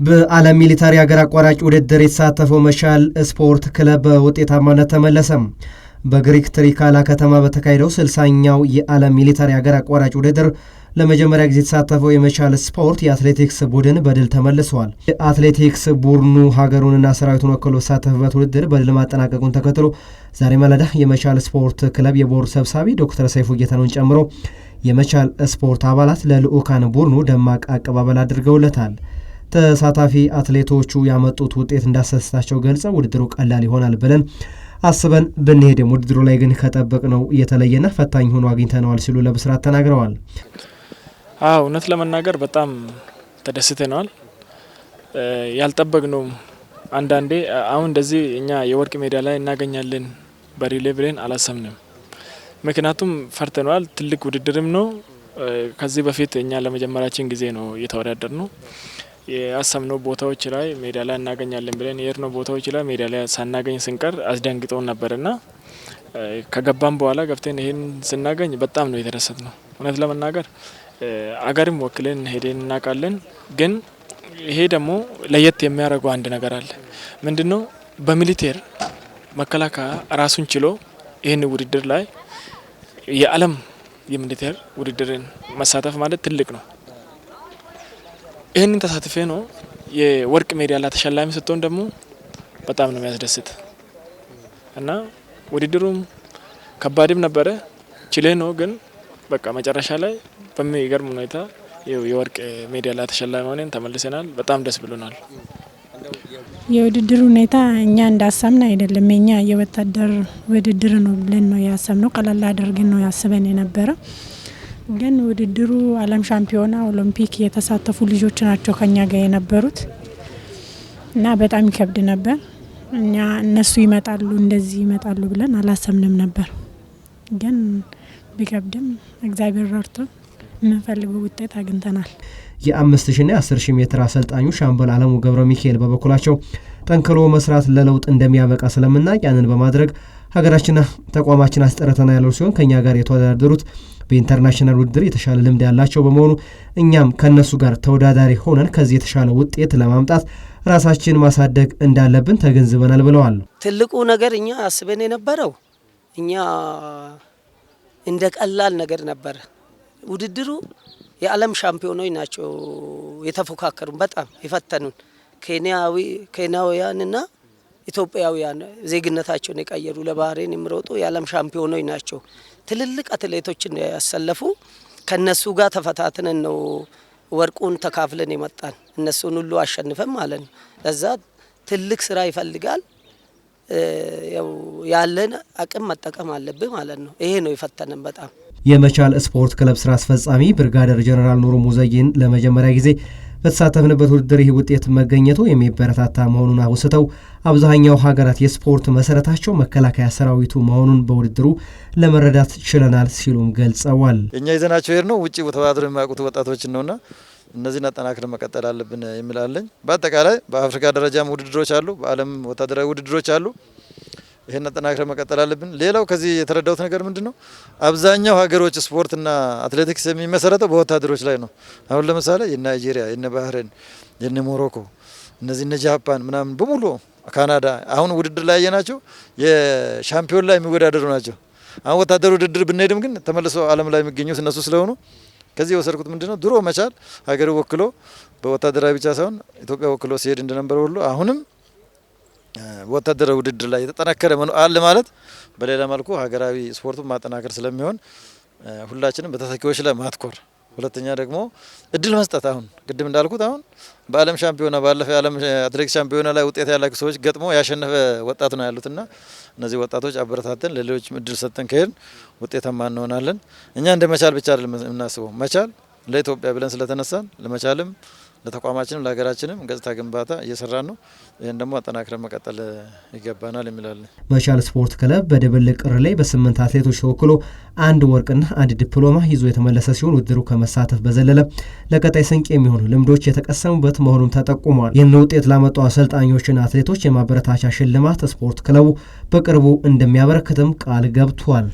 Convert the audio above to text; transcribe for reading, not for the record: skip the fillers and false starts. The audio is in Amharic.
በዓለም ሚሊታሪ ሀገር አቋራጭ ውድድር የተሳተፈው መቻል ስፖርት ክለብ በውጤታማነት ተመለሰም። በግሪክ ትሪካላ ከተማ በተካሄደው 60ኛው የዓለም ሚሊታሪ ሀገር አቋራጭ ውድድር ለመጀመሪያ ጊዜ የተሳተፈው የመቻል ስፖርት የአትሌቲክስ ቡድን በድል ተመልሷል። የአትሌቲክስ ቡድኑ ሀገሩንና ሰራዊቱን ወክሎ የተሳተፈበት ውድድር በድል ማጠናቀቁን ተከትሎ ዛሬ ማለዳ የመቻል ስፖርት ክለብ የቦርድ ሰብሳቢ ዶክተር ሰይፉ ጌታነውን ጨምሮ የመቻል ስፖርት አባላት ለልዑካን ቡድኑ ደማቅ አቀባበል አድርገውለታል። ተሳታፊ አትሌቶቹ ያመጡት ውጤት እንዳስደሰታቸው ገልጸው ውድድሩ ቀላል ይሆናል ብለን አስበን ብንሄድም ውድድሩ ላይ ግን ከጠበቅነው የተለየና ፈታኝ ሆኖ አግኝተነዋል ሲሉ ለብስራት ተናግረዋል። እውነት ለመናገር በጣም ተደስተናል። ያልጠበቅነው አንዳንዴ አሁን እንደዚህ እኛ የወርቅ ሜዳ ላይ እናገኛለን በሪሌ ብለን አላሰብንም። ምክንያቱም ፈርተናል። ትልቅ ውድድርም ነው። ከዚህ በፊት እኛ ለመጀመሪያችን ጊዜ ነው እየተወዳደር ነው። ያሰብነው ቦታዎች ላይ ሜዳ ላይ እናገኛለን ብለን የሄድነው ቦታዎች ላይ ሜዳ ላይ ሳናገኝ ስንቀር አስደንግጦን ነበርና ከገባን በኋላ ገብተን ይሄን ስናገኝ በጣም ነው የተደሰትነው። እውነት ለመናገር አገርም ወክለን ሄደን እናውቃለን። ግን ይሄ ደግሞ ለየት የሚያደርገው አንድ ነገር አለ። ምንድነው? በሚሊቴር መከላከያ ራሱን ችሎ ይሄን ውድድር ላይ የዓለም የሚሊቴር ውድድርን መሳተፍ ማለት ትልቅ ነው። ይህንን ተሳትፌ ነው የወርቅ ሜዳሊያ ተሸላሚ ስትሆን ደግሞ በጣም ነው የሚያስደስት እና ውድድሩም ከባድም ነበረ ችሌ ነው። ግን በቃ መጨረሻ ላይ በሚገርም ሁኔታ የወርቅ ሜዳሊያ ተሸላሚ ሆነን ተመልሰናል። በጣም ደስ ብሎናል። የውድድሩ ሁኔታ እኛ እንዳሰብን አይደለም። እኛ የወታደር ውድድር ነው ብለን ነው ያሰብነው። ቀላል አድርገን ነው ያስበን የነበረው። ግን ውድድሩ ዓለም ሻምፒዮና ኦሎምፒክ የተሳተፉ ልጆች ናቸው ከኛ ጋር የነበሩት እና በጣም ይከብድ ነበር። እኛ እነሱ ይመጣሉ እንደዚህ ይመጣሉ ብለን አላሰብንም ነበር። ግን ቢከብድም እግዚአብሔር ረድቶን የምንፈልገው ውጤት አግኝተናል። የ5000ና የ10000 ሜትር አሰልጣኙ ሻምበል አለሙ ገብረ ሚካኤል በበኩላቸው ጠንክሮ መስራት ለለውጥ እንደሚያበቃ ስለምናውቅ ያንን በማድረግ ሀገራችንና ተቋማችን አስጠርተና ያለው ሲሆን ከኛ ጋር የተወዳደሩት በኢንተርናሽናል ውድድር የተሻለ ልምድ ያላቸው በመሆኑ እኛም ከነሱ ጋር ተወዳዳሪ ሆነን ከዚህ የተሻለ ውጤት ለማምጣት ራሳችን ማሳደግ እንዳለብን ተገንዝበናል ብለዋል። ትልቁ ነገር እኛ አስበን የነበረው እኛ እንደ ቀላል ነገር ነበር። ውድድሩ የዓለም ሻምፒዮኖች ናቸው የተፎካከሩን፣ በጣም የፈተኑን ኬንያውያንና ኢትዮጵያውያን ዜግነታቸውን የቀየሩ ለባህሬን የሚሮጡ የዓለም ሻምፒዮኖች ናቸው። ትልልቅ አትሌቶችን ያሰለፉ ከነሱ ጋር ተፈታትነን ነው ወርቁን ተካፍለን የመጣን። እነሱን ሁሉ አሸንፈን ማለት ነው። ለዛ ትልቅ ስራ ይፈልጋል። ያለን አቅም መጠቀም አለብን ማለት ነው። ይሄ ነው የፈተነን በጣም። የመቻል ስፖርት ክለብ ስራ አስፈጻሚ ብርጋዴር ጀነራል ኑሩ ሙዘይን ለመጀመሪያ ጊዜ በተሳተፍንበት ውድድር ይህ ውጤት መገኘቱ የሚበረታታ መሆኑን አውስተው አብዛኛው ሀገራት የስፖርት መሰረታቸው መከላከያ ሰራዊቱ መሆኑን በውድድሩ ለመረዳት ችለናል ሲሉም ገልጸዋል። እኛ ይዘናቸው ሄድ ነው ውጪ ተወዳድረው የሚያውቁት ወጣቶችን ነውና እነዚህን አጠናክረን መቀጠል አለብን የሚላለኝ። በአጠቃላይ በአፍሪካ ደረጃም ውድድሮች አሉ፣ በዓለም ወታደራዊ ውድድሮች አሉ። ይሄን አጠናክረን መቀጠል አለብን። ሌላው ከዚህ የተረዳሁት ነገር ምንድነው? አብዛኛው ሀገሮች ስፖርትና አትሌቲክስ የሚመሰረተው በወታደሮች ላይ ነው። አሁን ለምሳሌ የናይጄሪያ፣ የነ ባህሬን፣ የነ ሞሮኮ፣ እነዚህ እነ ጃፓን ምናምን በሙሉ ካናዳ አሁን ውድድር ላይ ያየናቸው የሻምፒዮን ላይ የሚወዳደሩ ናቸው። አሁን ወታደር ውድድር ብንሄድም ግን ተመልሰው ዓለም ላይ የሚገኙት እነሱ ስለሆኑ ከዚህ የወሰድኩት ምንድነው? ድሮ መቻል ሀገር ወክሎ በወታደራዊ ብቻ ሳይሆን ኢትዮጵያ ወክሎ ሲሄድ እንደነበረ ሁሉ አሁንም ወታደራዊ ውድድር ላይ የተጠናከረ አለ ማለት በሌላ መልኩ ሀገራዊ ስፖርቱን ማጠናከር ስለሚሆን ሁላችንም በተተኪዎች ላይ ማትኮር፣ ሁለተኛ ደግሞ እድል መስጠት። አሁን ቅድም እንዳልኩት አሁን በዓለም ሻምፒዮና ባለፈ የዓለም አትሌቲክስ ሻምፒዮና ላይ ውጤት ያላቸው ሰዎች ገጥሞ ያሸነፈ ወጣት ነው ያሉትና እነዚህ ወጣቶች አበረታተን ለሌሎች እድል ሰጥተን ከሄድን ውጤታማ እንሆናለን። እኛ እንደ መቻል ብቻ አይደለም የምናስበው። መቻል ለኢትዮጵያ ብለን ስለተነሳን ለመቻልም ለተቋማችንም ለሀገራችንም ገጽታ ግንባታ እየሰራን ነው። ይህን ደግሞ አጠናክረን መቀጠል ይገባናል የሚላለን። መቻል ስፖርት ክለብ በድብልቅ ሪሌይ በ8 አትሌቶች ተወክሎ 1 ወርቅና 1 ዲፕሎማ ይዞ የተመለሰ ሲሆን ውድድሩ ከመሳተፍ በዘለለ ለቀጣይ ስንቅ የሚሆኑ ልምዶች የተቀሰሙበት መሆኑን ተጠቁሟል። ይህን ውጤት ላመጡ አሰልጣኞችና አትሌቶች የማበረታቻ ሽልማት ስፖርት ክለቡ በቅርቡ እንደሚያበረክትም ቃል ገብቷል።